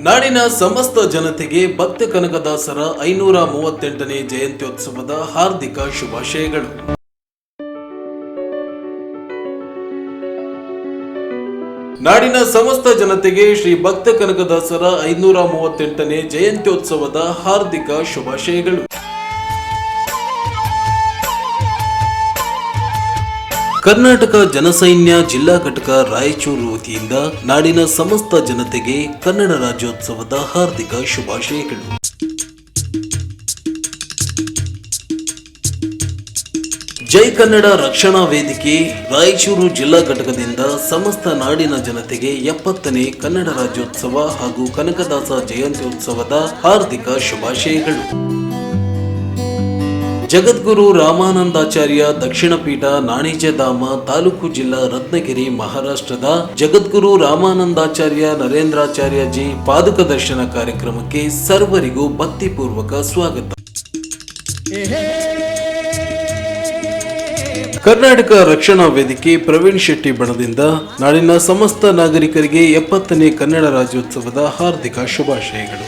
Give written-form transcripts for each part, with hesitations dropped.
ನಾಡಿನ ಸಮಸ್ತ ಜನತೆಗೆ ಭಕ್ತ ಕನಕದಾಸರ 538ನೇ ಜಯಂತ್ಯೋತ್ಸವದ ಹಾರ್ದಿಕ ಶುಭಾಶಯಗಳು. ನಾಡಿನ ಸಮಸ್ತ ಜನತೆಗೆ ಶ್ರೀ ಭಕ್ತ ಕನಕದಾಸರ 538ನೇ ಜಯಂತ್ಯೋತ್ಸವದ ಹಾರ್ದಿಕ ಶುಭಾಶಯಗಳು. ಕರ್ನಾಟಕ ಜನಸೈನ್ಯ ಜಿಲ್ಲಾ ಘಟಕ ರಾಯಚೂರು ವತಿಯಿಂದ ನಾಡಿನ ಸಮಸ್ತ ಜನತೆಗೆ ಕನ್ನಡ ರಾಜ್ಯೋತ್ಸವದ ಹಾರ್ದಿಕ ಶುಭಾಶಯಗಳು. ಜೈ ಕನ್ನಡ ರಕ್ಷಣಾ ವೇದಿಕೆ ರಾಯಚೂರು ಜಿಲ್ಲಾ ಘಟಕದಿಂದ ಸಮಸ್ತ ನಾಡಿನ ಜನತೆಗೆ 70ನೇ ಕನ್ನಡ ರಾಜ್ಯೋತ್ಸವ ಹಾಗೂ ಕನಕದಾಸ ಜಯಂತ್ಯೋತ್ಸವದ ಹಾರ್ದಿಕ ಶುಭಾಶಯಗಳು. ಜಗದ್ಗುರು ರಾಮಾನಂದಾಚಾರ್ಯ ದಕ್ಷಿಣ ಪೀಠ ನಾಣಿಜಧಾಮ ತಾಲೂಕು ಜಿಲ್ಲಾ ರತ್ನಗಿರಿ ಮಹಾರಾಷ್ಟ್ರದ ಜಗದ್ಗುರು ರಾಮಾನಂದಾಚಾರ್ಯ ನರೇಂದ್ರಾಚಾರ್ಯಜಿ ಪಾದುಕ ದರ್ಶನ ಕಾರ್ಯಕ್ರಮಕ್ಕೆ ಸರ್ವರಿಗೂ ಭಕ್ತಿಪೂರ್ವಕ ಸ್ವಾಗತ. ಕರ್ನಾಟಕ ರಕ್ಷಣಾ ವೇದಿಕೆ ಪ್ರವೀಣ್ ಶೆಟ್ಟಿ ಬಣದಿಂದ ನಾಡಿನ ಸಮಸ್ತ ನಾಗರಿಕರಿಗೆ 70ನೇ ಕನ್ನಡ ರಾಜ್ಯೋತ್ಸವದ ಹಾರ್ದಿಕ ಶುಭಾಶಯಗಳು.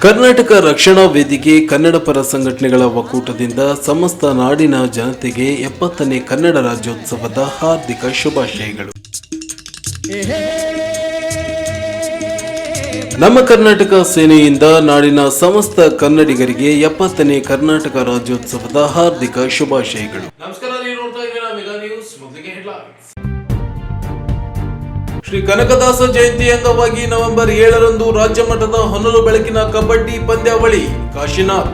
ಕರ್ನಾಟಕ ರಕ್ಷಣಾ ವೇದಿಕೆ ಕನ್ನಡ ಪರ ಸಂಘಟನೆಗಳ ಒಕ್ಕೂಟದಿಂದ ಸಮಸ್ತ ನಾಡಿನ ಜನತೆಗೆ 70ನೇ ಕನ್ನಡ ರಾಜ್ಯೋತ್ಸವದ ಹಾರ್ದಿಕ ಶುಭಾಶಯಗಳು. ನಮ್ಮ ಕರ್ನಾಟಕ ಸೇನೆಯಿಂದ ನಾಡಿನ ಸಮಸ್ತ ಕನ್ನಡಿಗರಿಗೆ 70ನೇ ಕರ್ನಾಟಕ ರಾಜ್ಯೋತ್ಸವದ ಹಾರ್ದಿಕ ಶುಭಾಶಯಗಳು. ನಮಸ್ಕಾರ, ನೀವು ನೋಡ್ತಾ ಇದ್ದೀರಾ ಮೆಗಾ ನ್ಯೂಸ್. ಮೊದಲಿಗೆ ಹೆಡ್ಲೈನ್ಸ್. ಶ್ರೀ ಕನಕದಾಸ ಜಯಂತಿ ಅಂಗವಾಗಿ ನವೆಂಬರ್ 7ರಂದು ರಾಜ್ಯ ಮಟ್ಟದ ಹೊನಲು ಬೆಳಕಿನ ಕಬಡ್ಡಿ ಪಂದ್ಯಾವಳಿ ಕಾಶಿನಾಥ್.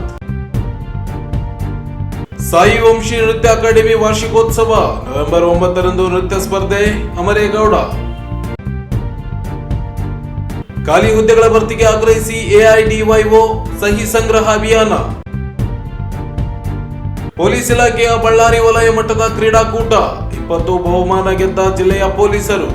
ಸಾಯಿ ವಂಶಿ ನೃತ್ಯ ಅಕಾಡೆಮಿ ವಾರ್ಷಿಕೋತ್ಸವ ನವೆಂಬರ್ 9ರಂದು ನೃತ್ಯ ಸ್ಪರ್ಧೆ ಅಮರೇಗೌಡ. ಖಾಲಿ ಹುದ್ದೆಗಳ ಭರ್ತಿಗೆ ಆಗ್ರಹಿಸಿ ಎಐಡಿವೈಒ ಸಹಿ ಸಂಗ್ರಹ ಅಭಿಯಾನ. ಪೊಲೀಸ್ ಇಲಾಖೆಯ ಬಳ್ಳಾರಿ ವಲಯ ಮಟ್ಟದ ಕ್ರೀಡಾಕೂಟ 20 ಬಹುಮಾನ ಗೆದ್ದ ಜಿಲ್ಲೆಯ ಪೊಲೀಸರು.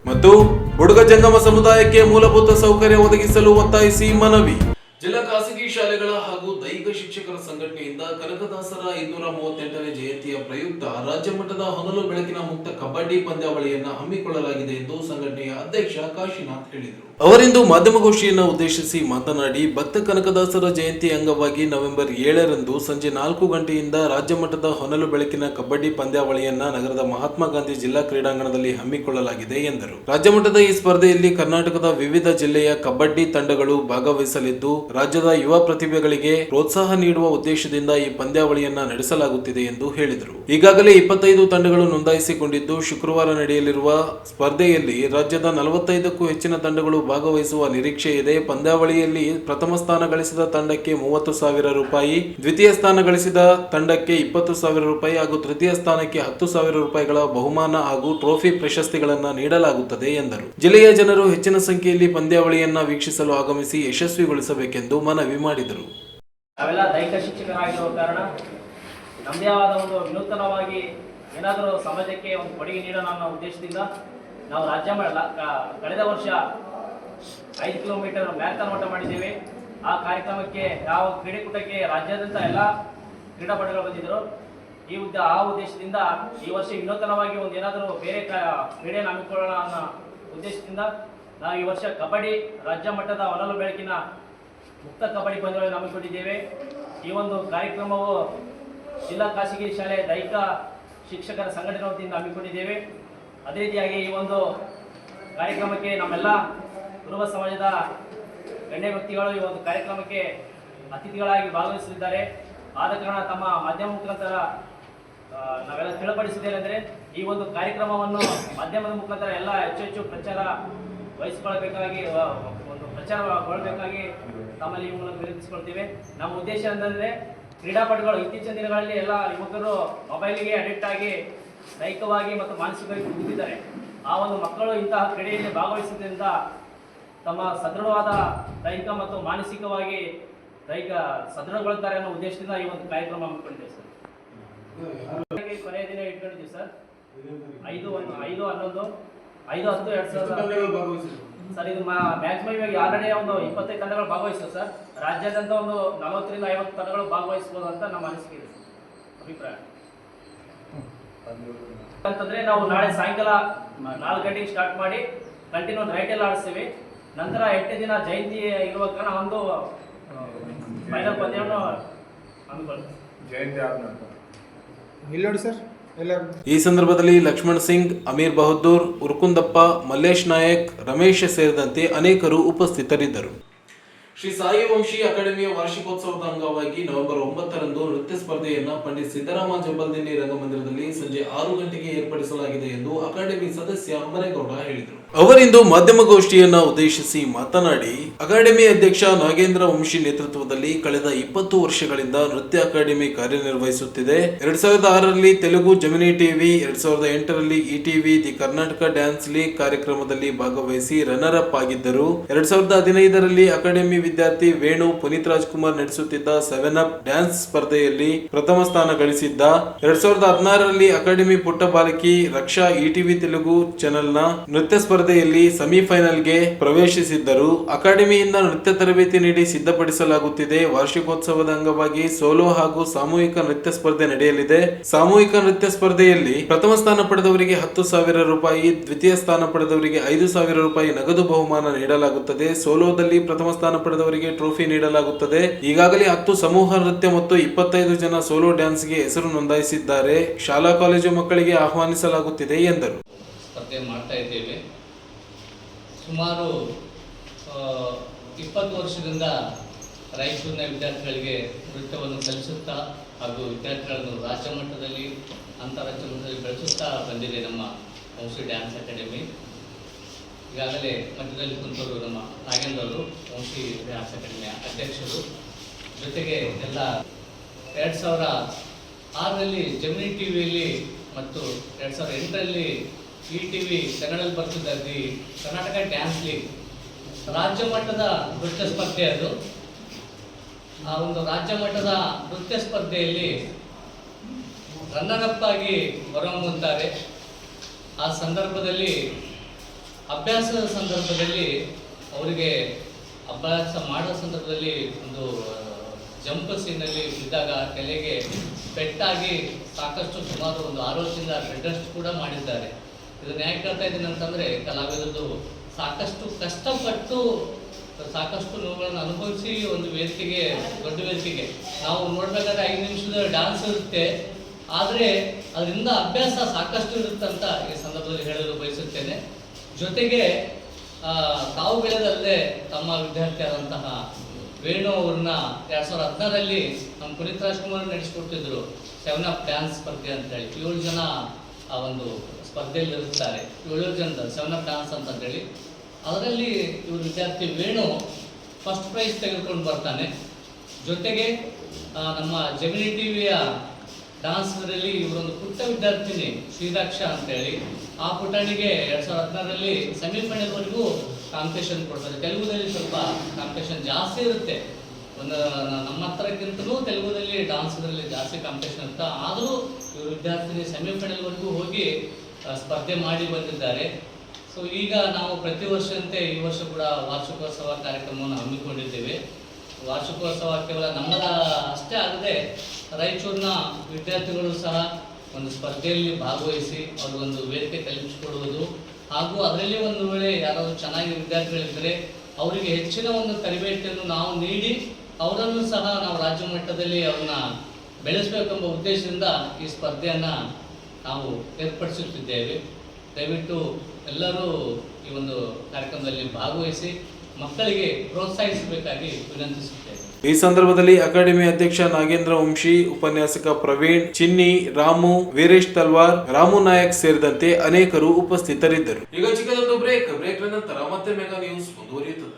ಮತ್ತು ಬುಡುಗ ಜಂಗಮ ಸಮುದಾಯಕ್ಕೆ ಮೂಲಭೂತ ಸೌಕರ್ಯ ಒದಗಿಸಲು ಒತ್ತಾಯಿಸಿ ಮನವಿ. ಜಿಲ್ಲಾ ಖಾಸಗಿ ಶಾಲೆಗಳ ಹಾಗೂ ದೈಹಿಕ ಶಿಕ್ಷಕರ ಸಂಘಟನೆಯಿಂದ ಕನಕದಾಸರ 538ನೇ ಜಯಂತಿಯ ಪ್ರಯುಕ್ತ ರಾಜ್ಯ ಮಟ್ಟದ ಹೊನಲು ಬೆಳಕಿನ ಮುಕ್ತ ಕಬಡ್ಡಿ ಪಂದ್ಯಾವಳಿಯನ್ನು ಹಮ್ಮಿಕೊಳ್ಳಲಾಗಿದೆ ಎಂದು ಸಂಘಟನೆಯ ಅಧ್ಯಕ್ಷ ಕಾಶಿನಾಥ್ ಹೇಳಿದರು. ಅವರಿಂದು ಮಾಧ್ಯಮಗೋಷ್ಠಿಯನ್ನು ಉದ್ದೇಶಿಸಿ ಮಾತನಾಡಿ, ಭಕ್ತ ಕನಕದಾಸರ ಜಯಂತಿ ಅಂಗವಾಗಿ ನವೆಂಬರ್ 7ರಂದು ಸಂಜೆ 4 ಗಂಟೆಯಿಂದ ರಾಜ್ಯ ಮಟ್ಟದ ಹೊನಲು ಬೆಳಕಿನ ಕಬಡ್ಡಿ ಪಂದ್ಯಾವಳಿಯನ್ನ ನಗರದ ಮಹಾತ್ಮ ಗಾಂಧಿ ಜಿಲ್ಲಾ ಕ್ರೀಡಾಂಗಣದಲ್ಲಿ ಹಮ್ಮಿಕೊಳ್ಳಲಾಗಿದೆ ಎಂದರು. ರಾಜ್ಯ ಮಟ್ಟದ ಈ ಸ್ಪರ್ಧೆಯಲ್ಲಿ ಕರ್ನಾಟಕದ ವಿವಿಧ ಜಿಲ್ಲೆಯ ಕಬಡ್ಡಿ ತಂಡಗಳು ಭಾಗವಹಿಸಲಿದ್ದು, ರಾಜ್ಯದ ಯುವ ಪ್ರತಿಭೆಗಳಿಗೆ ಪ್ರೋತ್ಸಾಹ ನೀಡುವ ಉದ್ದೇಶದಿಂದ ಈ ಪಂದ್ಯಾವಳಿಯನ್ನ ನಡೆಸಲಾಗುತ್ತಿದೆ ಎಂದು ಹೇಳಿದರು. ಈಗಾಗಲೇ 25 ತಂಡಗಳು ನೋಂದಾಯಿಸಿಕೊಂಡಿದ್ದು, ಶುಕ್ರವಾರ ನಡೆಯಲಿರುವ ಸ್ಪರ್ಧೆಯಲ್ಲಿ ರಾಜ್ಯದ 45ಕ್ಕೂ ಹೆಚ್ಚಿನ ತಂಡಗಳು ಭಾಗವಹಿಸುವ ನಿರೀಕ್ಷೆ ಇದೆ. ಪಂದ್ಯಾವಳಿಯಲ್ಲಿ ಪ್ರಥಮ ಸ್ಥಾನ ಗಳಿಸಿದ ತಂಡಕ್ಕೆ 30,000 ರೂಪಾಯಿ, ದ್ವಿತೀಯ ಸ್ಥಾನ ಗಳಿಸಿದ ತಂಡಕ್ಕೆ 20,000 ರೂಪಾಯಿ ಹಾಗೂ ತೃತೀಯ ಸ್ಥಾನಕ್ಕೆ 10,000 ರೂಪಾಯಿಗಳ ಬಹುಮಾನ ಹಾಗೂ ಟ್ರೋಫಿ ಪ್ರಶಸ್ತಿಗಳನ್ನು ನೀಡಲಾಗುತ್ತದೆ ಎಂದರು. ಜಿಲ್ಲೆಯ ಜನರು ಹೆಚ್ಚಿನ ಸಂಖ್ಯೆಯಲ್ಲಿ ಪಂದ್ಯಾವಳಿಯನ್ನ ವೀಕ್ಷಿಸಲು ಆಗಮಿಸಿ ಯಶಸ್ವಿಗೊಳಿಸಬೇಕೆಂದು ಮನವಿ ಮಾಡಿದರು. ನಾವೆಲ್ಲ ದೈಹಿಕ ಶಿಕ್ಷಕರಾಗಿರುವ ಕಾರಣ ನಮ್ಮದೇ ಆದ ಒಂದು ವಿನೂತನವಾಗಿ ಏನಾದರೂ ಸಮಾಜಕ್ಕೆ ಒಂದು ಕೊಡುಗೆ ನೀಡೋಣ ಅನ್ನೋ ಉದ್ದೇಶದಿಂದ ನಾವು ಕಳೆದ ವರ್ಷ 5 ಕಿಲೋಮೀಟರ್ ಮ್ಯಾರಥಾನ್ ಓಟ ಮಾಡಿದ್ದೇವೆ. ಆ ಕಾರ್ಯಕ್ರಮಕ್ಕೆ ಯಾವ ಕ್ರೀಡಾಕೂಟಕ್ಕೆ ರಾಜ್ಯಾದ್ಯಂತ ಎಲ್ಲ ಕ್ರೀಡಾಪಟುಗಳು ಬಂದಿದ್ದರು. ಆ ಉದ್ದೇಶದಿಂದ ಈ ವರ್ಷ ವಿನೂತನವಾಗಿ ಒಂದು ಏನಾದರೂ ಬೇರೆ ಕ್ರೀಡೆಯನ್ನು ಹಮ್ಮಿಕೊಳ್ಳೋಣ ಅನ್ನೋ ಉದ್ದೇಶದಿಂದ ನಾವು ಈ ವರ್ಷ ಕಬಡ್ಡಿ ರಾಜ್ಯ ಮಟ್ಟದ ಹೊನಲು ಬೆಳಕಿನ ಮುಕ್ತ ಕಬಡ್ಡಿ ಪಂದ್ಯಗಳನ್ನು ಹಮ್ಮಿಕೊಂಡಿದ್ದೇವೆ. ಈ ಒಂದು ಕಾರ್ಯಕ್ರಮವು ಜಿಲ್ಲಾ ಖಾಸಗಿ ಶಾಲೆ ದೈಹಿಕ ಶಿಕ್ಷಕರ ಸಂಘಟನೆ ವತಿಯಿಂದ ಹಮ್ಮಿಕೊಂಡಿದ್ದೇವೆ. ಅದೇ ರೀತಿಯಾಗಿ ಈ ಒಂದು ಕಾರ್ಯಕ್ರಮಕ್ಕೆ ನಮ್ಮೆಲ್ಲ ಕುರುಬ ಸಮಾಜದ ಗಣ್ಯ ವ್ಯಕ್ತಿಗಳು ಈ ಒಂದು ಕಾರ್ಯಕ್ರಮಕ್ಕೆ ಅತಿಥಿಗಳಾಗಿ ಭಾಗವಹಿಸಲಿದ್ದಾರೆ. ಆದ ಕಾರಣ ತಮ್ಮ ಮಾಧ್ಯಮ ಮುಖಾಂತರ ನಾವೆಲ್ಲ ತಿಳಿಪಡಿಸುವುದೇನೆಂದರೆ, ಈ ಒಂದು ಕಾರ್ಯಕ್ರಮವನ್ನು ಮಾಧ್ಯಮದ ಮುಖಾಂತರ ಎಲ್ಲ ಹೆಚ್ಚು ಪ್ರಚಾರ ವಹಿಸಿಕೊಳ್ಳಬೇಕಾಗಿ ಒಂದು ಪ್ರಚಾರಗೊಳ್ಳಬೇಕಾಗಿ ತಮ್ಮಲ್ಲಿ ಈ ಮೂಲಕ ವಿನಂತಿಸಿಕೊಳ್ತೇವೆ. ನಮ್ಮ ಉದ್ದೇಶ ಅಂತಂದರೆ, ಕ್ರೀಡಾಪಟುಗಳು ಇತ್ತೀಚಿನ ದಿನಗಳಲ್ಲಿ ಎಲ್ಲ ಯುವಕರು ಮೊಬೈಲಿಗೆ ಅಡಿಕ್ಟ್ ಆಗಿ ದೈಹಿಕವಾಗಿ ಮತ್ತು ಮಾನಸಿಕವಾಗಿ ಕುಗ್ಗಿದ್ದಾರೆ. ಆ ಒಂದು ಮಕ್ಕಳು ಇಂತಹ ಕ್ರೀಡೆಯಲ್ಲಿ ಭಾಗವಹಿಸುವುದರಿಂದ ತಮ್ಮ ಸದೃಢವಾದ ದೈಹಿಕ ಮತ್ತು ಮಾನಸಿಕವಾಗಿ ಸದೃಢಗೊಳ್ಳುತ್ತಾರೆ ಅನ್ನೋ ಉದ್ದೇಶದಿಂದ ಈ ಒಂದು ಕಾರ್ಯಕ್ರಮ ಹಮ್ಮಿಕೊಂಡಿದ್ದೇವೆ ಸರ್. ಕೊನೆಯ ದಿನ ಇಟ್ಕೊಂಡಿದ್ದೀವಿ ಸರ್. 5/11/2010 ಸರ್. ಇದು ಮ್ಯಾಕ್ಸಿಮಮ್ ಇವಾಗ ಆಲ್ರೆಡಿ ಒಂದು 25 ತಂಡಗಳು ಭಾಗವಹಿಸಿವೆ ಸರ್. ರಾಜ್ಯಾದ್ಯಂತ ಒಂದು 40 ರಿಂದ 50 ತಂಡಗಳು ಭಾಗವಹಿಸಬಹುದು ಅಂತ ನಮ್ಮ ಅನಿಸಿಕೆ ಇದೆ ಸರ್, ಅಭಿಪ್ರಾಯ. ಅಂತಂದ್ರೆ ನಾವು ನಾಳೆ ಸಾಯಂಕಾಲ 4 ಗಂಟೆಗೆ ಸ್ಟಾರ್ಟ್ ಮಾಡಿ ಕಂಟಿನ್ಯೂ ನೈಟ್ ಎಲ್ಲ ಆಡಿಸ್ತೀವಿ. ನಂತರ 8ನೇ ದಿನ ಜಯಂತಿ ಇರುವ ಕಾರಣ ಒಂದು ಫೈನಲ್ ಪಂದ್ಯವನ್ನು ಹಮ್ಮಿಕೊಳ್ತೀವಿ. ಜಯಂತಿ ಆದ ನಂತರ ಇಲ್ಲಿ ನೋಡಿ ಸರ್ ಎಲ್ಲರೂ. ಈ ಸಂದರ್ಭದಲ್ಲಿ ಲಕ್ಷ್ಮಣ್ ಸಿಂಗ್, ಅಮೀರ್ ಬಹದ್ದೂರ್, ಉರ್ಕುಂದಪ್ಪ, ಮಲ್ಲೇಶ್ ನಾಯಕ್, ರಮೇಶ್ ಸೇರಿದಂತೆ ಅನೇಕರು ಉಪಸ್ಥಿತರಿದ್ದರು. ಶ್ರೀ ಸಾಯಿ ವಂಶಿ ಅಕಾಡೆಮಿಯ ವಾರ್ಷಿಕೋತ್ಸವದ ಅಂಗವಾಗಿ ನವೆಂಬರ್ 9ರಂದು ನೃತ್ಯ ಸ್ಪರ್ಧೆಯನ್ನ ಪಂಡಿತ್ ಸಿದ್ದರಾಮ ಜಂಬಲ್ದಿನ್ನಿ ರಂಗಮಂದಿರದಲ್ಲಿ ಸಂಜೆ 6 ಗಂಟೆಗೆ ಏರ್ಪಡಿಸಲಾಗಿದೆ ಎಂದು ಅಕಾಡೆಮಿ ಸದಸ್ಯ ಅಮರೇಗೌಡ ಹೇಳಿದರು. ಅವರಿಂದು ಮಾಧ್ಯಮಗೋಷ್ಠಿಯನ್ನ ಉದ್ದೇಶಿಸಿ ಮಾತನಾಡಿ, ಅಕಾಡೆಮಿ ಅಧ್ಯಕ್ಷ ನಾಗೇಂದ್ರ ವಂಶಿ ನೇತೃತ್ವದಲ್ಲಿ ಕಳೆದ 20 ವರ್ಷಗಳಿಂದ ನೃತ್ಯ ಅಕಾಡೆಮಿ ಕಾರ್ಯನಿರ್ವಹಿಸುತ್ತಿದೆ. 2006ರಲ್ಲಿ ತೆಲುಗು ಜಮಿನಿ ಟಿವಿ, 2008ರಲ್ಲಿ ETV the Karnataka dance league ಕಾರ್ಯಕ್ರಮದಲ್ಲಿ ಭಾಗವಹಿಸಿ ರನ್ನರ್ ಅಪ್ ಆಗಿದ್ದರು. 2015ರಲ್ಲಿ ಅಕಾಡೆಮಿ ವಿದ್ಯಾರ್ಥಿ ವೇಣು ಪುನೀತ್ ರಾಜ್ಕುಮಾರ್ ನಡೆಸುತ್ತಿದ್ದ 7 ಅಪ್ ಡ್ಯಾನ್ಸ್ ಸ್ಪರ್ಧೆಯಲ್ಲಿ ಪ್ರಥಮ ಸ್ಥಾನ ಗಳಿಸಿದ್ದ. 2016ರಲ್ಲಿ ಅಕಾಡೆಮಿ ಪುಟ್ಟ ಬಾಲಕಿ ರಕ್ಷಾ ಇಟಿವಿ ತೆಲುಗು ಚಾನೆಲ್ನ ನೃತ್ಯ ಸ್ಪರ್ಧೆಯಲ್ಲಿ ಸೆಮಿಫೈನಲ್ಗೆ ಪ್ರವೇಶಿಸಿದ್ದರು. ಅಕಾಡೆಮಿಯಿಂದ ನೃತ್ಯ ತರಬೇತಿ ನೀಡಿ ಸಿದ್ಧಪಡಿಸಲಾಗುತ್ತಿದೆ. ವಾರ್ಷಿಕೋತ್ಸವದ ಅಂಗವಾಗಿ ಸೋಲೋ ಹಾಗೂ ಸಾಮೂಹಿಕ ನೃತ್ಯ ಸ್ಪರ್ಧೆ ನಡೆಯಲಿದೆ. ಸಾಮೂಹಿಕ ನೃತ್ಯ ಸ್ಪರ್ಧೆಯಲ್ಲಿ ಪ್ರಥಮ ಸ್ಥಾನ ಪಡೆದವರಿಗೆ 10,000 ರೂಪಾಯಿ, ದ್ವಿತೀಯ ಸ್ಥಾನ ಪಡೆದವರಿಗೆ 5,000 ರೂಪಾಯಿ ನಗದು ಬಹುಮಾನ ನೀಡಲಾಗುತ್ತದೆ. ಸೋಲೋದಲ್ಲಿ ಪ್ರಥಮ ಸ್ಥಾನ ಪಡೆದವರಿಗೆ ಟ್ರೋಫಿ ನೀಡಲಾಗುತ್ತದೆ. ಈಗಾಗಲೇ 10 ಸಮೂಹ ನೃತ್ಯ ಮತ್ತು 25 ಜನ ಸೋಲೋ ಡ್ಯಾನ್ಸ್ಗೆ ಹೆಸರು ನೋಂದಾಯಿಸಿದ್ದಾರೆ. ಶಾಲಾ ಕಾಲೇಜು ಮಕ್ಕಳಿಗೆ ಆಹ್ವಾನಿಸಲಾಗುತ್ತಿದೆ ಎಂದರು. ಸ್ಪರ್ಧೆ ಮಾಡ್ತಾ ಇದ್ದೇವೆ. ಸುಮಾರು 20 ವರ್ಷದಿಂದ ರಾಯಚೂರಿನ ವಿದ್ಯಾರ್ಥಿಗಳಿಗೆ ನೃತ್ಯವನ್ನು ಕಲಿಸುತ್ತಾ ಹಾಗೂ ವಿದ್ಯಾರ್ಥಿಗಳನ್ನು ರಾಜ್ಯ ಮಟ್ಟದಲ್ಲಿ ಅಂತಾರಾಜ್ಯ ಮಟ್ಟದಲ್ಲಿ ಬೆಳೆಸುತ್ತಾ ಬಂದಿದೆ ನಮ್ಮ ವಂಶಿ ಡ್ಯಾನ್ಸ್ ಅಕಾಡೆಮಿ. ಈಗಾಗಲೇ ಮಧ್ಯದಲ್ಲಿ ಕುಂತವರು ನಮ್ಮ ನಾಗೇಂದ್ರ ಅವರು ವಂಶಿ ಡ್ಯಾನ್ಸ್ ಅಕಾಡೆಮಿಯ ಅಧ್ಯಕ್ಷರು. ಜೊತೆಗೆ ಎಲ್ಲ 2006ರಲ್ಲಿ ಜಮಿನಿ ಟಿವಿಯಲ್ಲಿ ಮತ್ತು 2008ರಲ್ಲಿ ಇಟಿವಿ ಕನ್ನಡದಲ್ಲಿ ಬರ್ತಿದ್ದ ದಿ ಕರ್ನಾಟಕ ಡ್ಯಾನ್ಸ್ ಲೀಗ್ ರಾಜ್ಯ ಮಟ್ಟದ ನೃತ್ಯ ಸ್ಪರ್ಧೆ ಅದು. ಆ ಒಂದು ರಾಜ್ಯ ಮಟ್ಟದ ನೃತ್ಯ ಸ್ಪರ್ಧೆಯಲ್ಲಿ ರನ್ನರ್ ಅಪ್ ಆಗಿ ಹೊರಹೊಮ್ಮುತ್ತಾರೆ. ಆ ಸಂದರ್ಭದಲ್ಲಿ ಅಭ್ಯಾಸದ ಸಂದರ್ಭದಲ್ಲಿ ಅವರಿಗೆ ಅಭ್ಯಾಸ ಮಾಡೋ ಸಂದರ್ಭದಲ್ಲಿ ಒಂದು ಜಂಪ್ ಸೀನಲ್ಲಿ ಬಿದ್ದಾಗ ತಲೆಗೆ ಪೆಟ್ಟಾಗಿ ಸಾಕಷ್ಟು ಸುಮಾರು ಒಂದು 6 ವರ್ಷದಿಂದ ಬೆಡ್ ರೆಸ್ಟ್ ಕೂಡ ಮಾಡಿದ್ದಾರೆ. ಇದನ್ನ ಯಾಕೆ ಹೇಳ್ತಾ ಇದ್ದೀನಿ ಅಂತಂದರೆ, ಕಲಾವಿದರದು ಸಾಕಷ್ಟು ಕಷ್ಟಪಟ್ಟು ಸಾಕಷ್ಟು ನೋವುಗಳನ್ನು ಅನುಭವಿಸಿ ಒಂದು ವೇದಿಕೆಗೆ, ದೊಡ್ಡ ವೇದಿಕೆಗೆ ನಾವು ನೋಡ್ಬೇಕಾದ್ರೆ 5 ನಿಮಿಷದ ಡ್ಯಾನ್ಸ್ ಇರುತ್ತೆ, ಆದರೆ ಅದರಿಂದ ಅಭ್ಯಾಸ ಸಾಕಷ್ಟು ಇರುತ್ತಂತ ಈ ಸಂದರ್ಭದಲ್ಲಿ ಹೇಳಲು ಬಯಸುತ್ತೇನೆ. ಜೊತೆಗೆ ತಾವು ಬೆಳೆದಲ್ಲದೆ ತಮ್ಮ ವಿದ್ಯಾರ್ಥಿ ಆದಂತಹ ವೇಣು ಅವ್ರನ್ನ 2016ರಲ್ಲಿ ನಮ್ಮ ಪುನೀತ್ ರಾಜ್ಕುಮಾರ್ ನಡೆಸಿಕೊಡ್ತಿದ್ರು 7 ಅಪ್ ಡ್ಯಾನ್ಸ್ ಸ್ಪರ್ಧೆ ಅಂತೇಳಿ. 7 ಜನ ಆ ಒಂದು ಸ್ಪರ್ಧೆಯಲ್ಲಿ ಇರುತ್ತಾರೆ. 7 ಜನದ 7 ಅಪ್ ಡ್ಯಾನ್ಸ್ ಅಂತೇಳಿ ಅದರಲ್ಲಿ ಇವರು ವಿದ್ಯಾರ್ಥಿ ವೇಣು ಫಸ್ಟ್ ಪ್ರೈಸ್ ತೆಗೆದುಕೊಂಡು ಬರ್ತಾನೆ. ಜೊತೆಗೆ ನಮ್ಮ ಜಮಿನಿ ಟಿವಿಯ ಡ್ಯಾನ್ಸ್ನಲ್ಲಿ ಇವರೊಂದು ಪುಟ್ಟ ವಿದ್ಯಾರ್ಥಿನಿ ಶ್ರೀರಾಕ್ಷ ಅಂತೇಳಿ, ಆ ಪುಟಾಣಿಗೆ 2016ರಲ್ಲಿ ಸೆಮಿಫೈನಲ್ವರೆಗೂ ಕಾಂಪಿಟೇಷನ್ ಕೊಡ್ತಾರೆ. ತೆಲುಗುದಲ್ಲಿ ಸ್ವಲ್ಪ ಕಾಂಪಿಟೇಷನ್ ಜಾಸ್ತಿ ಇರುತ್ತೆ, ಒಂದು ನಮ್ಮ ಹತ್ರಕ್ಕಿಂತಲೂ ತೆಲುಗುದಲ್ಲಿ ಡ್ಯಾನ್ಸ್ನಲ್ಲಿ ಜಾಸ್ತಿ ಕಾಂಪಿಟೇಷನ್ ಇರುತ್ತೆ. ಆದರೂ ಇವರು ವಿದ್ಯಾರ್ಥಿನಿ ಸೆಮಿಫೈನಲ್ವರೆಗೂ ಹೋಗಿ ಸ್ಪರ್ಧೆ ಮಾಡಿ ಬಂದಿದ್ದಾರೆ. ಸೊ ಈಗ ನಾವು ಪ್ರತಿ ವರ್ಷದಂತೆ ಈ ವರ್ಷ ಕೂಡ ವಾರ್ಷಿಕೋತ್ಸವ ಕಾರ್ಯಕ್ರಮವನ್ನು ಹಮ್ಮಿಕೊಂಡಿದ್ದೇವೆ. ವಾರ್ಷಿಕೋತ್ಸವ ಕೇವಲ ನಮ್ಮದ ಅಷ್ಟೇ ಆಗದೆ ರಾಯಚೂರಿನ ವಿದ್ಯಾರ್ಥಿಗಳು ಸಹ ಒಂದು ಸ್ಪರ್ಧೆಯಲ್ಲಿ ಭಾಗವಹಿಸಿ ಅವ್ರಿಗೊಂದು ವೇದಿಕೆ ಕಲ್ಪಿಸಿಕೊಡುವುದು ಹಾಗೂ ಅದರಲ್ಲಿ ಒಂದು ವೇಳೆ ಯಾರಾದರೂ ಚೆನ್ನಾಗಿ ವಿದ್ಯಾರ್ಥಿಗಳಿದ್ದರೆ ಅವರಿಗೆ ಹೆಚ್ಚಿನ ಒಂದು ತರಬೇತಿಯನ್ನು ನಾವು ನೀಡಿ ಅವರನ್ನು ಸಹ ನಾವು ರಾಜ್ಯ ಮಟ್ಟದಲ್ಲಿ ಅವ್ರನ್ನ ಬೆಳೆಸಬೇಕೆಂಬ ಉದ್ದೇಶದಿಂದ ಈ ಸ್ಪರ್ಧೆಯನ್ನು ನಾವು ಏರ್ಪಡಿಸುತ್ತಿದ್ದೇವೆ. ದಯವಿಟ್ಟು ಎಲ್ಲರೂ ಈ ಒಂದು ಕಾರ್ಯಕ್ರಮದಲ್ಲಿ ಭಾಗವಹಿಸಿ ಮಕ್ಕಳಿಗೆ ಪ್ರೋತ್ಸಾಹಿಸಬೇಕಾಗಿ ವಿನಂತಿಸುತ್ತೇವೆ. ಈ ಸಂದರ್ಭದಲ್ಲಿ ಅಕಾಡೆಮಿ ಅಧ್ಯಕ್ಷ ನಾಗೇಂದ್ರ ವಂಶಿ, ಉಪನ್ಯಾಸಕ ಪ್ರವೀಣ್, ಚಿನ್ನಿ, ರಾಮು, ವೀರೇಶ್ ತಲ್ವಾರ್, ರಾಮು ನಾಯಕ್ ಸೇರಿದಂತೆ ಅನೇಕರು ಉಪಸ್ಥಿತರಿದ್ದರು. ಈಗ ಚಿಕ್ಕದೊಂದು ಬ್ರೇಕ್ ನಂತರ ಮತ್ತೆ ಮೆಗಾ ನ್ಯೂಸ್ ಮುಂದುವರಿಯುತ್ತದೆ.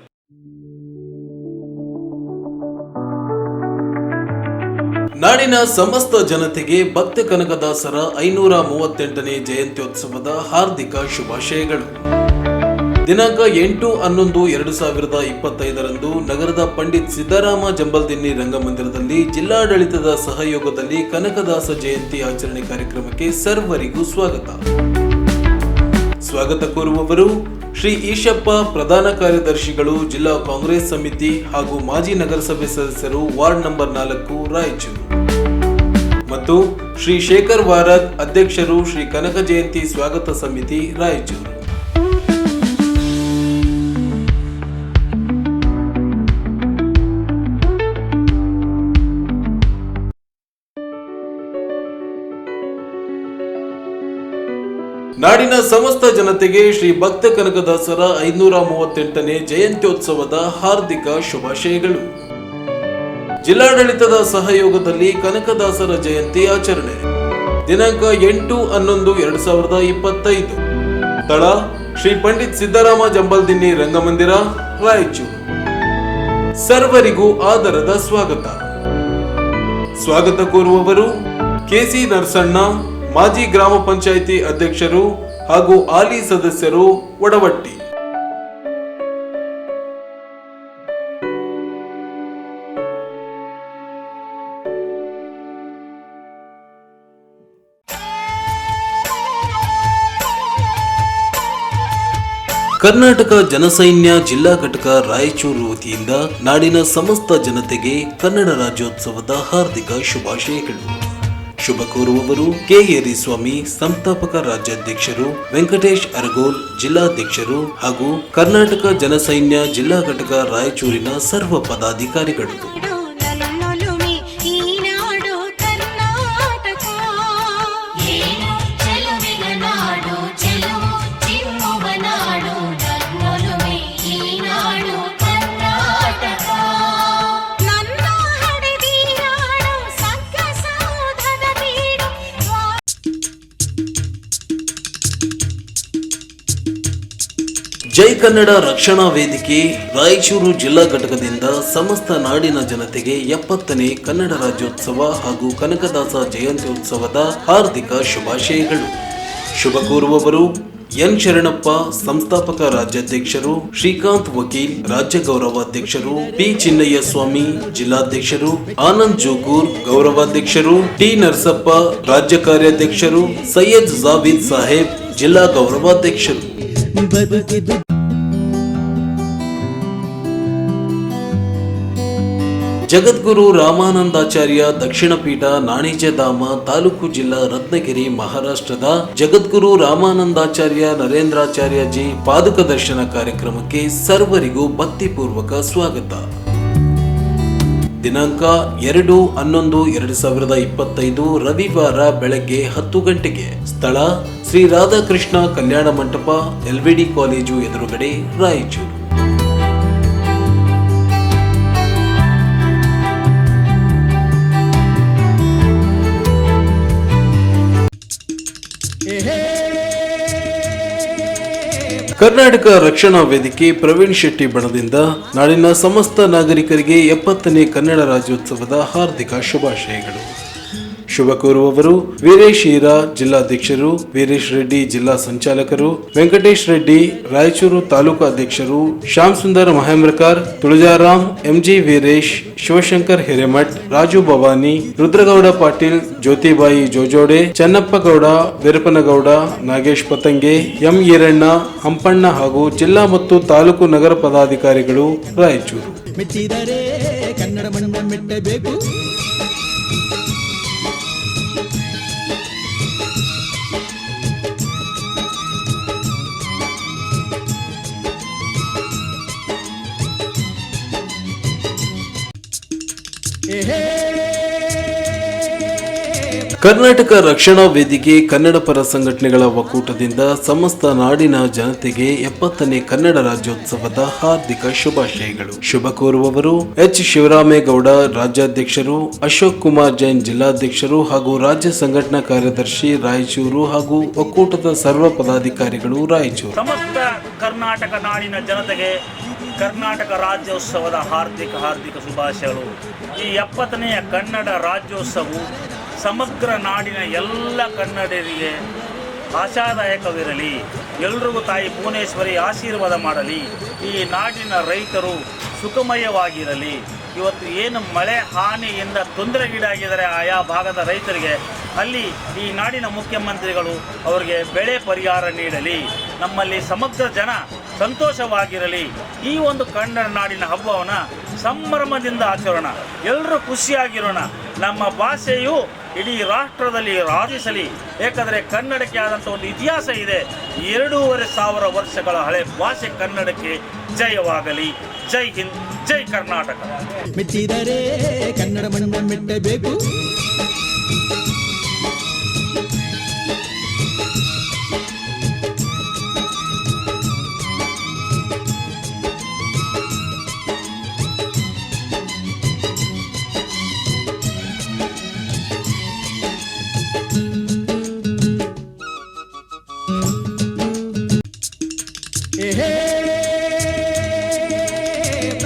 ನಾಡಿನ ಸಮಸ್ತ ಜನತೆಗೆ ಭಕ್ತ ಕನಕದಾಸರ 538ನೇ ಜಯಂತ್ಯೋತ್ಸವದ ಹಾರ್ದಿಕ ಶುಭಾಶಯಗಳು. ದಿನಾಂಕ 8/11/2025ರಂದು ನಗರದ ಪಂಡಿತ್ ಸಿದ್ದರಾಮ ಜಂಬಲ್ದಿನ್ನಿ ರಂಗಮಂದಿರದಲ್ಲಿ ಜಿಲ್ಲಾಡಳಿತದ ಸಹಯೋಗದಲ್ಲಿ ಕನಕದಾಸ ಜಯಂತಿ ಆಚರಣೆ ಕಾರ್ಯಕ್ರಮಕ್ಕೆ ಸರ್ವರಿಗೂ ಸ್ವಾಗತ ಕೋರುವವರು ಶ್ರೀ ಈಶಪ್ಪ, ಪ್ರಧಾನ ಕಾರ್ಯದರ್ಶಿಗಳು, ಜಿಲ್ಲಾ ಕಾಂಗ್ರೆಸ್ ಸಮಿತಿ ಹಾಗೂ ಮಾಜಿ ನಗರಸಭೆ ಸದಸ್ಯರು, ವಾರ್ಡ್ ನಂಬರ್ 4, ರಾಯಚೂರು. ಮತ್ತು ಶ್ರೀ ಶೇಖರ್ ವಾರದ್ ಅಧ್ಯಕ್ಷರು, ಶ್ರೀ ಕನಕ ಜಯಂತಿ ಸ್ವಾಗತ ಸಮಿತಿ ರಾಯಚೂರು. ನಾಡಿನ ಸಮಸ್ತ ಜನತೆಗೆ ಶ್ರೀ ಭಕ್ತ ಕನಕದಾಸರ 538ನೇ ಜಯಂತ್ಯೋತ್ಸವದ ಹಾರ್ದಿಕ ಶುಭಾಶಯಗಳು. ಜಿಲ್ಲಾಡಳಿತದ ಸಹಯೋಗದಲ್ಲಿ ಕನಕದಾಸರ ಜಯಂತಿ ಆಚರಣೆ ದಿನಾಂಕ 8/11/2025. ಸ್ಥಳ ಶ್ರೀ ಪಂಡಿತ್ ಸಿದ್ದರಾಮ ಜಂಬಲ್ದಿನ್ನಿ ರಂಗಮಂದಿರ, ರಾಯಚೂರು. ಸರ್ವರಿಗೂ ಆದರದ ಸ್ವಾಗತ. ಸ್ವಾಗತ ಕೋರುವವರು ಕೆಸಿ ನರಸಣ್ಣ, ಮಾಜಿ ಗ್ರಾಮ ಪಂಚಾಯಿತಿ ಅಧ್ಯಕ್ಷರು ಹಾಗೂ ಹಾಲಿ ಸದಸ್ಯರು, ವಡವಟ್ಟಿ. ಕರ್ನಾಟಕ ಜನಸೈನ್ಯ ಜಿಲ್ಲಾ ಘಟಕ ರಾಯಚೂರು ವತಿಯಿಂದ ನಾಡಿನ ಸಮಸ್ತ ಜನತೆಗೆ ಕನ್ನಡ ರಾಜ್ಯೋತ್ಸವದ ಹಾರ್ದಿಕ ಶುಭಾಶಯಗಳು. ಶುಭ ಕೋರುವವರು ಕೆ.ಎರಿ ಸ್ವಾಮಿ, ಸಂಸ್ಥಾಪಕ ರಾಜ್ಯಾಧ್ಯಕ್ಷರು, ವೆಂಕಟೇಶ್ ಅರಗೋಲ್ ಜಿಲ್ಲಾಧ್ಯಕ್ಷರು ಹಾಗೂ ಕರ್ನಾಟಕ ಜನಸೈನ್ಯ ಜಿಲ್ಲಾ ಘಟಕ ರಾಯಚೂರಿನ ಸರ್ವ ಪದಾಧಿಕಾರಿಗಳು. ಜೈ ಕನ್ನಡ ರಕ್ಷಣಾ ವೇದಿಕೆ ರಾಯಚೂರು ಜಿಲ್ಲಾ ಘಟಕದಿಂದ ಸಮಸ್ತ ನಾಡಿನ ಜನತೆಗೆ 70ನೇ ಕನ್ನಡ ರಾಜ್ಯೋತ್ಸವ ಹಾಗೂ ಕನಕದಾಸ ಜಯಂತ್ಯೋತ್ಸವದ ಹಾರ್ದಿಕ ಶುಭಾಶಯಗಳು. ಶುಭ ಕೋರುವವರು ಎನ್ ಶರಣಪ್ಪ, ಸಂಸ್ಥಾಪಕ ರಾಜ್ಯಾಧ್ಯಕ್ಷರು, ಶ್ರೀಕಾಂತ್ ವಕೀಲ್ ರಾಜ್ಯ ಗೌರವಾಧ್ಯಕ್ಷರು, ಪಿ ಚಿನ್ನಯ್ಯ ಸ್ವಾಮಿ ಜಿಲ್ಲಾಧ್ಯಕ್ಷರು, ಆನಂದ್ ಜೋಗೂರ್ ಗೌರವಾಧ್ಯಕ್ಷರು, ಟಿ ನರಸಪ್ಪ ರಾಜ್ಯ ಕಾರ್ಯಾಧ್ಯಕ್ಷರು, ಸೈಯದ್ ಜಾವಿದ್ ಸಾಹೇಬ್ ಜಿಲ್ಲಾ ಗೌರವಾಧ್ಯಕ್ಷರು. ಜಗದ್ಗುರು ರಾಮಾನಂದಾಚಾರ್ಯ ದಕ್ಷಿಣ ಪೀಠ, ನಾಣಿಜಧಾಮ, ತಾಲೂಕು ಜಿಲ್ಲಾ, ರತ್ನಗಿರಿ, ಮಹಾರಾಷ್ಟ್ರದ ಜಗದ್ಗುರು ರಾಮಾನಂದಾಚಾರ್ಯ ನರೇಂದ್ರಾಚಾರ್ಯಜಿ ಪಾದುಕ ದರ್ಶನ ಕಾರ್ಯಕ್ರಮಕ್ಕೆ ಸರ್ವರಿಗೂ ಭಕ್ತಿಪೂರ್ವಕ ಸ್ವಾಗತ. ದಿನಾಂಕ 2/11/2025 ರವಿವಾರ ಬೆಳಗ್ಗೆ 10 ಗಂಟೆಗೆ. ಸ್ಥಳ ಶ್ರೀ ರಾಧಾಕೃಷ್ಣ ಕಲ್ಯಾಣ ಮಂಟಪ, LVD ಕಾಲೇಜು ಎದುರುಗಡೆ, ರಾಯಚೂರು. ಕರ್ನಾಟಕ ರಕ್ಷಣಾ ವೇದಿಕೆ ಪ್ರವೀಣ್ ಶೆಟ್ಟಿ ಬಣದಿಂದ ನಾಡಿನ ಸಮಸ್ತ ನಾಗರಿಕರಿಗೆ 70ನೇ ಕನ್ನಡ ರಾಜ್ಯೋತ್ಸವದ ಹಾರ್ದಿಕ ಶುಭಾಶಯಗಳು. ಶುಭ ಕೋರುವವರು ವೀರೇಶ್ ಈರಾ ಜಿಲ್ಲಾಧ್ಯಕ್ಷರು, ವೀರೇಶ್ ರೆಡ್ಡಿ ಜಿಲ್ಲಾ ಸಂಚಾಲಕರು, ವೆಂಕಟೇಶ್ ರೆಡ್ಡಿ ರಾಯಚೂರು ತಾಲೂಕು ಅಧ್ಯಕ್ಷರು, ಶ್ಯಾಮ್ ಸುಂದರ್ ಮಹೇಂದ್ರಕರ್, ತುಳಜಾರಾಮ್, MG ವೀರೇಶ್, ಶಿವಶಂಕರ್ ಹಿರೇಮಠ್, ರಾಜು ಭವಾನಿ, ರುದ್ರಗೌಡ ಪಾಟೀಲ್, ಜ್ಯೋತಿಬಾಯಿ ಜೋಜೋಡೆ, ಚನ್ನಪ್ಪ ಗೌಡ, ವೀರಪ್ಪನಗೌಡ, ನಾಗೇಶ್ ಪತಂಗೆ, ಎಂ ಈರಣ್ಣ, ಹಂಪಣ್ಣ ಹಾಗೂ ಜಿಲ್ಲಾ ಮತ್ತು ತಾಲೂಕು ನಗರ ಪದಾಧಿಕಾರಿಗಳು, ರಾಯಚೂರು. ಮೆಟ್ಟಿದರೆ ಕನ್ನಡ ಮಣ್ಣ ಮೆಟ್ಟಬೇಕು. ಕರ್ನಾಟಕ ರಕ್ಷಣಾ ವೇದಿಕೆ ಕನ್ನಡ ಪರ ಸಂಘಟನೆಗಳ ಒಕ್ಕೂಟದಿಂದ ಸಮಸ್ತ ನಾಡಿನ ಜನತೆಗೆ 70ನೇ ಕನ್ನಡ ರಾಜ್ಯೋತ್ಸವದ ಹಾರ್ದಿಕ ಶುಭಾಶಯಗಳು. ಶುಭ ಕೋರುವವರು ಎಚ್ ಶಿವರಾಮೇಗೌಡ ರಾಜ್ಯಾಧ್ಯಕ್ಷರು, ಅಶೋಕ್ ಕುಮಾರ್ ಜೈನ್ ಜಿಲ್ಲಾಧ್ಯಕ್ಷರು ಹಾಗೂ ರಾಜ್ಯ ಸಂಘಟನಾ ಕಾರ್ಯದರ್ಶಿ ರಾಯಚೂರು ಹಾಗೂ ಒಕ್ಕೂಟದ ಸರ್ವ ಪದಾಧಿಕಾರಿಗಳು, ರಾಯಚೂರು. ಸಮಸ್ತ ಕರ್ನಾಟಕ ನಾಡಿನ ಜನತೆಗೆ ಕರ್ನಾಟಕ ರಾಜ್ಯೋತ್ಸವದ ಹಾರ್ದಿಕ ಶುಭಾಶಯಗಳು. ಈ 70ನೇ ಕನ್ನಡ ರಾಜ್ಯೋತ್ಸವವು ಸಮಗ್ರ ನಾಡಿನ ಎಲ್ಲ ಕನ್ನಡಿಗರಿಗೆ ಆಶಾದಾಯಕವಿರಲಿ. ಎಲ್ರಿಗೂ ತಾಯಿ ಭುವನೇಶ್ವರಿ ಆಶೀರ್ವಾದ ಮಾಡಲಿ. ಈ ನಾಡಿನ ರೈತರು ಸುಖಮಯವಾಗಿರಲಿ. ಇವತ್ತು ಏನು ಮಳೆ ಹಾನಿಯಿಂದ ತೊಂದರೆಗೀಡಾಗಿದ್ದಾರೆ ಆಯಾ ಭಾಗದ ರೈತರಿಗೆ, ಅಲ್ಲಿ ಈ ನಾಡಿನ ಮುಖ್ಯಮಂತ್ರಿಗಳು ಅವರಿಗೆ ಬೆಳೆ ಪರಿಹಾರ ನೀಡಲಿ. ನಮ್ಮಲ್ಲಿ ಸಮಗ್ರ ಜನ ಸಂತೋಷವಾಗಿರಲಿ. ಈ ಒಂದು ಕನ್ನಡ ನಾಡಿನ ಹಬ್ಬವನ್ನು ಸಂಭ್ರಮದಿಂದ ಆಚರೋಣ, ಎಲ್ಲರೂ ಖುಷಿಯಾಗಿರೋಣ. ನಮ್ಮ ಭಾಷೆಯು ಇಡೀ ರಾಷ್ಟ್ರದಲ್ಲಿ ರಾಜಿಸಲಿ. ಏಕೆಂದರೆ ಕನ್ನಡಕ್ಕೆ ಆದಂಥ ಒಂದು ಇತಿಹಾಸ ಇದೆ. 2500 ವರ್ಷಗಳ ಹಳೆ ಭಾಷೆ ಕನ್ನಡಕ್ಕೆ ಜಯವಾಗಲಿ. ಜೈ ಹಿಂದ್, ಜೈ ಕರ್ನಾಟಕ. ಮೆಟ್ಟಿದರೆ ಕನ್ನಡ ಮಣ್ಣ ಮೆಟ್ಟಬೇಕು.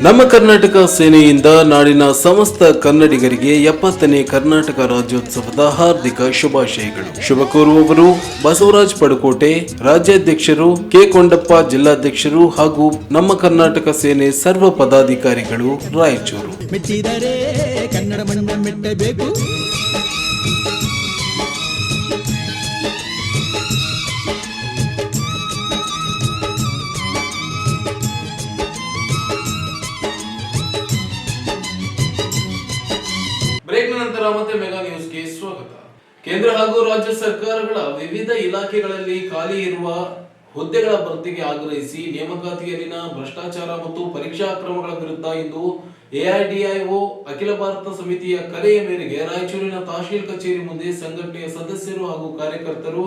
ನಮ್ಮ ಕರ್ನಾಟಕ ಸೇನೆಯಿಂದ ನಾಡಿನ ಸಮಸ್ತ ಕನ್ನಡಿಗರಿಗೆ 70ನೇ ಕರ್ನಾಟಕ ರಾಜ್ಯೋತ್ಸವದ ಹಾರ್ದಿಕ ಶುಭಾಶಯಗಳು. ಶುಭ ಕೋರುವವರು ಬಸವರಾಜ್ ಪಡುಕೋಟೆ, ರಾಜ್ಯಾಧ್ಯಕ್ಷರು, ಕೆ ಕೊಂಡಪ್ಪ ಜಿಲ್ಲಾಧ್ಯಕ್ಷರು ಹಾಗೂ ನಮ್ಮ ಕರ್ನಾಟಕ ಸೇನೆ ಸರ್ವ ಪದಾಧಿಕಾರಿಗಳು, ರಾಯಚೂರು. ಮೆಟ್ಟಿದರೆ ಕನ್ನಡ ಮಣ್ಣ ಮೆಟ್ಟಬೇಕು. ಬ್ರೇಕ್ನ ನಂತರ ಮತ್ತೆ ಮೆಗಾ ನ್ಯೂಸ್ಗೆ ಸ್ವಾಗತ. ಕೇಂದ್ರ ಹಾಗೂ ರಾಜ್ಯ ಸರ್ಕಾರಗಳ ವಿವಿಧ ಇಲಾಖೆಗಳಲ್ಲಿ ಖಾಲಿ ಇರುವ ಹುದ್ದೆಗಳ ಭರ್ತಿಗೆ ಆಗ್ರಹಿಸಿ ನೇಮಕಾತಿಯಲ್ಲಿನ ಭ್ರಷ್ಟಾಚಾರ ಮತ್ತು ಪರೀಕ್ಷಾ ಕ್ರಮಗಳ ವಿರುದ್ಧ ಇಂದು ಎಐಡಿಐಒ ಅಖಿಲ ಭಾರತ ಸಮಿತಿಯ ಕರೆಯ ಮೇರೆಗೆ ರಾಯಚೂರಿನ ತಹಶೀಲ್ ಕಚೇರಿ ಮುಂದೆ ಸಂಘಟನೆಯ ಸದಸ್ಯರು ಹಾಗೂ ಕಾರ್ಯಕರ್ತರು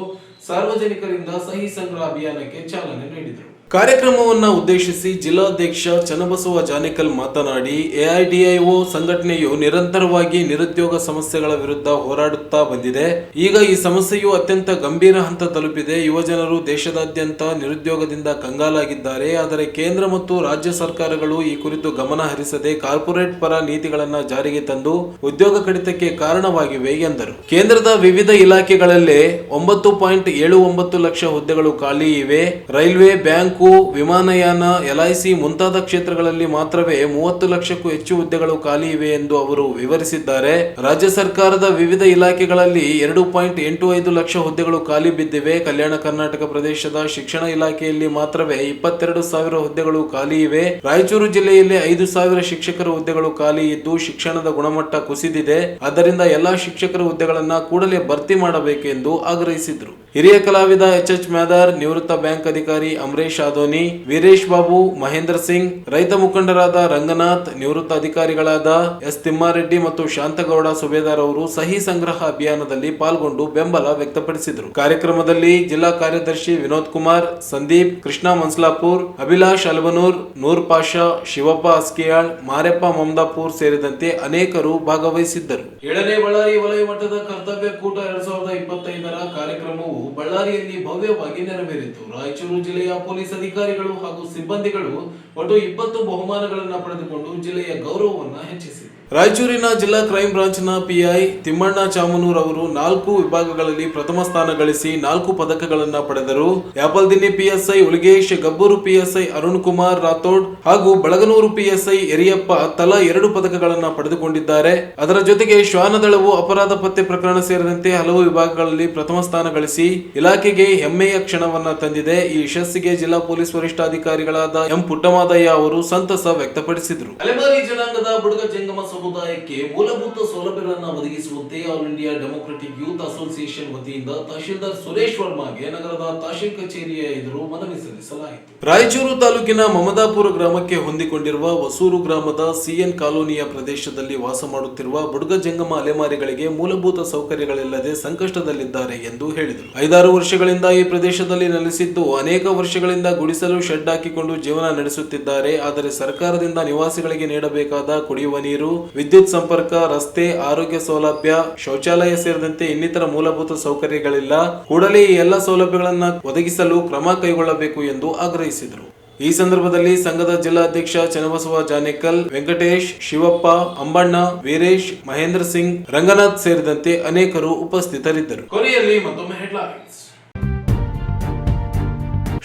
ಸಾರ್ವಜನಿಕರಿಂದ ಸಹಿ ಸಂಗ್ರಹ ಅಭಿಯಾನಕ್ಕೆ ಚಾಲನೆ ನೀಡಿದರು. ಕಾರ್ಯಕ್ರಮವನ್ನು ಉದ್ದೇಶಿಸಿ ಜಿಲ್ಲಾಧ್ಯಕ್ಷ ಚನ್ನಬಸವ ಜಾನೇಕಲ್ ಮಾತನಾಡಿ, ಎಐಡಿಐಒ ಸಂಘಟನೆಯು ನಿರಂತರವಾಗಿ ನಿರುದ್ಯೋಗ ಸಮಸ್ಯೆಗಳ ವಿರುದ್ಧ ಹೋರಾಡುತ್ತಾ ಬಂದಿದೆ. ಈಗ ಈ ಸಮಸ್ಯೆಯು ಅತ್ಯಂತ ಗಂಭೀರ ಹಂತ ತಲುಪಿದೆ. ಯುವಜನರು ದೇಶದಾದ್ಯಂತ ನಿರುದ್ಯೋಗದಿಂದ ಕಂಗಾಲಾಗಿದ್ದಾರೆ. ಆದರೆ ಕೇಂದ್ರ ಮತ್ತು ರಾಜ್ಯ ಸರ್ಕಾರಗಳು ಈ ಕುರಿತು ಗಮನ ಹರಿಸದೆ ಕಾರ್ಪೊರೇಟ್ ಪರ ನೀತಿಗಳನ್ನು ಜಾರಿಗೆ ತಂದು ಉದ್ಯೋಗ ಕಡಿತಕ್ಕೆ ಕಾರಣವಾಗಿವೆ ಎಂದರು. ಕೇಂದ್ರದ ವಿವಿಧ ಇಲಾಖೆಗಳಲ್ಲೇ 9.79 ಲಕ್ಷ ಹುದ್ದೆಗಳು ಖಾಲಿ ಇವೆ. ರೈಲ್ವೆ, ಬ್ಯಾಂಕ್, ವಿಮಾನಯಾನ, ಎಲ್ಐಸಿ ಮುಂತಾದ ಕ್ಷೇತ್ರಗಳಲ್ಲಿ ಮಾತ್ರವೇ 30 ಲಕ್ಷಕ್ಕೂ ಹೆಚ್ಚು ಹುದ್ದೆಗಳು ಖಾಲಿ ಇವೆ ಎಂದು ಅವರು ವಿವರಿಸಿದ್ದಾರೆ. ರಾಜ್ಯ ಸರ್ಕಾರದ ವಿವಿಧ ಇಲಾಖೆಗಳಲ್ಲಿ 2.85 ಲಕ್ಷ ಹುದ್ದೆಗಳು ಖಾಲಿ ಬಿದ್ದಿವೆ. ಕಲ್ಯಾಣ ಕರ್ನಾಟಕ ಪ್ರದೇಶದ ಶಿಕ್ಷಣ ಇಲಾಖೆಯಲ್ಲಿ ಮಾತ್ರವೇ 22,000 ಹುದ್ದೆಗಳು ಖಾಲಿ ಇವೆ. ರಾಯಚೂರು ಜಿಲ್ಲೆಯಲ್ಲಿ 5,000 ಶಿಕ್ಷಕರ ಹುದ್ದೆಗಳು ಖಾಲಿ ಇದ್ದು ಶಿಕ್ಷಣದ ಗುಣಮಟ್ಟ ಕುಸಿದಿದೆ. ಆದ್ದರಿಂದ ಎಲ್ಲಾ ಶಿಕ್ಷಕರ ಹುದ್ದೆಗಳನ್ನ ಕೂಡಲೇ ಭರ್ತಿ ಮಾಡಬೇಕು ಎಂದು ಆಗ್ರಹಿಸಿದರು. ಹಿರಿಯ ಕಲಾವಿದ ಎಚ್ ಮ್ಯಾದಾರ್, ನಿವೃತ್ತ ಬ್ಯಾಂಕ್ ಅಧಿಕಾರಿ ಅಮರೇಶ್ ಆದೋನಿ, ವೀರೇಶ್ ಬಾಬು, ಮಹೇಂದ್ರ ಸಿಂಗ್, ರೈತ ಮುಖಂಡರಾದ ರಂಗನಾಥ್, ನಿವೃತ್ತ ಅಧಿಕಾರಿಗಳಾದ ಎಸ್ ತಿಮ್ಮಾರೆಡ್ಡಿ ಮತ್ತು ಶಾಂತಗೌಡ ಸುಬೇದಾರ್ ಅವರು ಸಹಿ ಸಂಗ್ರಹ ಅಭಿಯಾನದಲ್ಲಿ ಪಾಲ್ಗೊಂಡು ಬೆಂಬಲ ವ್ಯಕ್ತಪಡಿಸಿದರು. ಕಾರ್ಯಕ್ರಮದಲ್ಲಿ ಜಿಲ್ಲಾ ಕಾರ್ಯದರ್ಶಿ ವಿನೋದ್ ಕುಮಾರ್, ಸಂದೀಪ್, ಕೃಷ್ಣ ಮನ್ಸಲಾಪುರ್, ಅಭಿಲಾಷ್ ಅಲ್ಬನೂರ್, ನೂರ್ ಪಾಷಾ, ಶಿವಪ್ಪ ಅಸ್ಕಿಯಾಳ್, ಮಾರೆಪ್ಪ ಮಮದಾಪುರ್ ಸೇರಿದಂತೆ ಅನೇಕರು ಭಾಗವಹಿಸಿದ್ದರು. 7ನೇ ಬಳ್ಳಾರಿ ವಲಯ ಮಟ್ಟದ ಕರ್ತವ್ಯ ಕೂಟ 2025ರ ಕಾರ್ಯಕ್ರಮವು ಬಳ್ಳಾರಿಯಲ್ಲಿ ಭವ್ಯವಾಗಿ ನೆರವೇರಿತು. ರಾಯಚೂರು ಜಿಲ್ಲೆಯ ಪೊಲೀಸ್ ಅಧಿಕಾರಿಗಳು ಹಾಗೂ ಸಿಬ್ಬಂದಿಗಳು ಒಟ್ಟು 20 ಬಹುಮಾನಗಳನ್ನು ಪಡೆದುಕೊಂಡು ಜಿಲ್ಲೆಯ ಗೌರವವನ್ನು ಹೆಚ್ಚಿಸಿದರು. ರಾಯಚೂರಿನ ಜಿಲ್ಲಾ ಕ್ರೈಂ ಬ್ರಾಂಚ್ನ ಪಿಐ ತಿಮ್ಮಣ್ಣ ಚಾಮನೂರ್ ಅವರು 4 ವಿಭಾಗಗಳಲ್ಲಿ ಪ್ರಥಮ ಸ್ಥಾನ ಗಳಿಸಿ 4 ಪದಕಗಳನ್ನು ಪಡೆದರು. ಯಾಪಲ್ದಿನ್ನಿ ಪಿಎಸ್ಐ ಉಲಿಗೇಶ್, ಗಬ್ಬೂರು ಪಿಎಸ್ಐ ಅರುಣ್ ಕುಮಾರ್ ರಾಥೋಡ್ ಹಾಗೂ ಬಳಗನೂರು ಪಿಎಸ್ಐ ಯರಿಯಪ್ಪ ತಲಾ 2 ಪದಕಗಳನ್ನು ಪಡೆದುಕೊಂಡಿದ್ದಾರೆ. ಅದರ ಜೊತೆಗೆ ಶ್ವಾನದಳವು ಅಪರಾಧ ಪತ್ತೆ ಪ್ರಕರಣ ಸೇರಿದಂತೆ ಹಲವು ವಿಭಾಗಗಳಲ್ಲಿ ಪ್ರಥಮ ಸ್ಥಾನ ಗಳಿಸಿ ಇಲಾಖೆಗೆ ಹೆಮ್ಮೆಯ ಕ್ಷಣವನ್ನ ತಂದಿದೆ. ಈ ಯಶಸ್ಸಿಗೆ ಜಿಲ್ಲಾ ಪೊಲೀಸ್ ವರಿಷ್ಠಾಧಿಕಾರಿಗಳಾದ ಎಂ ಪುಟ್ಟಮಾದಯ್ಯ ಅವರು ಸಂತಸ ವ್ಯಕ್ತಪಡಿಸಿದರು. ಅಲೆಮಾರಿ ಜನಾಂಗದ ಬುಡಗ ಜಂಗಮ ಸಮುದಾಯಕ್ಕೆ ಮೂಲಭೂತ ಸೌಲಭ್ಯಗಳನ್ನು ಒದಗಿಸುವಂತೆ all India democratic youth association ವತಿಯಿಂದ ತಹಶೀಲ್ದಾರ್ ಸುರೇಶ್ ವರ್ಮಾಗೆ ನಗರದ ತಹಶೀಲ್ ಕಚೇರಿಯ ಎದುರು ಮನವಿ ಸಲ್ಲಿಸಲಾಯಿತು. ರಾಯಚೂರು ತಾಲೂಕಿನ ಮಮದಾಪುರ ಗ್ರಾಮಕ್ಕೆ ಹೊಂದಿಕೊಂಡಿರುವ ಹೊಸೂರು ಗ್ರಾಮದ ಸಿಎನ್ ಕಾಲೋನಿಯ ಪ್ರದೇಶದಲ್ಲಿ ವಾಸ ಮಾಡುತ್ತಿರುವ ಬುಡಗ ಜಂಗಮ ಅಲೆಮಾರಿಗಳಿಗೆ ಮೂಲಭೂತ ಸೌಕರ್ಯಗಳಿಲ್ಲದೆ ಸಂಕಷ್ಟದಲ್ಲಿದ್ದಾರೆ ಎಂದು ಹೇಳಿದರು. 5-6 ವರ್ಷಗಳಿಂದ ಈ ಪ್ರದೇಶದಲ್ಲಿ ನೆಲೆಸಿದ್ದು ಅನೇಕ ವರ್ಷಗಳಿಂದ ಗುಡಿಸಲು ಶೆಡ್ ಹಾಕಿಕೊಂಡು ಜೀವನ ನಡೆಸುತ್ತಿದ್ದಾರೆ. ಆದರೆ ಸರ್ಕಾರದಿಂದ ನಿವಾಸಿಗಳಿಗೆ ನೀಡಬೇಕಾದ ಕುಡಿಯುವ ನೀರು, ವಿದ್ಯುತ್ ಸಂಪರ್ಕ, ರಸ್ತೆ, ಆರೋಗ್ಯ ಸೌಲಭ್ಯ, ಶೌಚಾಲಯ ಸೇರಿದಂತೆ ಇನ್ನಿತರ ಮೂಲಭೂತ ಸೌಕರ್ಯಗಳಿಲ್ಲ. ಕೂಡಲೇ ಈ ಎಲ್ಲ ಸೌಲಭ್ಯಗಳನ್ನು ಒದಗಿಸಲು ಕ್ರಮ ಕೈಗೊಳ್ಳಬೇಕು ಎಂದು ಆಗ್ರಹಿಸಿದರು. ಈ ಸಂದರ್ಭದಲ್ಲಿ ಸಂಘದ ಜಿಲ್ಲಾಧ್ಯಕ್ಷ ಚನ್ನಬಸವ ಜಾನೇಕಲ್, ವೆಂಕಟೇಶ್, ಶಿವಪ್ಪ, ಅಂಬಣ್ಣ, ವೀರೇಶ್, ಮಹೇಂದ್ರ ಸಿಂಗ್, ರಂಗನಾಥ್ ಸೇರಿದಂತೆ ಅನೇಕರು ಉಪಸ್ಥಿತರಿದ್ದರು. ಕೊನೆಯಲ್ಲಿ ಮತ್ತೊಮ್ಮೆ ಹೆಡ್ಲೈನ್ಸ್.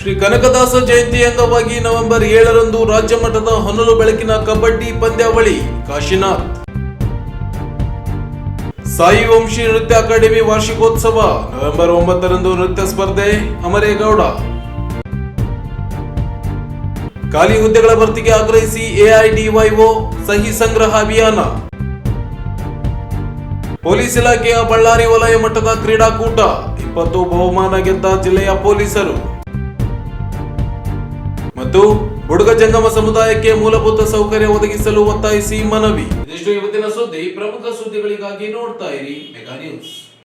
ಶ್ರೀ ಕನಕದಾಸ ಜಯಂತಿ ಅಂಗವಾಗಿ ನವೆಂಬರ್ 7ರಂದು ರಾಜ್ಯ ಮಟ್ಟದ ಹೊನಲು ಬೆಳಕಿನ ಕಬಡ್ಡಿ ಪಂದ್ಯಾವಳಿ ಕಾಶಿನಾಥ್. ಸಾಯಿ ವಂಶಿ ನೃತ್ಯ ಅಕಾಡೆಮಿ ವಾರ್ಷಿಕೋತ್ಸವ ನವೆಂಬರ್ 9ರಂದು ನೃತ್ಯ ಸ್ಪರ್ಧೆ ಅಮರೇಗೌಡ. ಖಾಲಿ ಹುದ್ದೆಗಳ ಭರ್ತಿಗೆ ಆಗ್ರಹಿಸಿ ಎಐಡಿವೈಒ ಸಹಿ ಸಂಗ್ರಹ ಅಭಿಯಾನ. ಪೊಲೀಸ್ ಇಲಾಖೆಯ ಬಳ್ಳಾರಿ ವಲಯ ಮಟ್ಟದ ಕ್ರೀಡಾಕೂಟ, 20 ಬಹುಮಾನ ಗೆದ್ದ ಜಿಲ್ಲೆಯ ಪೊಲೀಸರು. ಮತ್ತು ಬುಡುಗ ಜಂಗಮ ಸಮುದಾಯಕ್ಕೆ ಮೂಲಭೂತ ಸೌಕರ್ಯ ಒದಗಿಸಲು ಒತ್ತಾಯಿಸಿ ಮನವಿ. ಇದಿಷ್ಟು ಇವತ್ತಿನ ಸುದ್ದಿ. ಪ್ರಮುಖ ಸುದ್ದಿಗಳಿಗಾಗಿ ನೋಡ್ತಾ ಇರಿ ಮೆಗಾ ನ್ಯೂಸ್.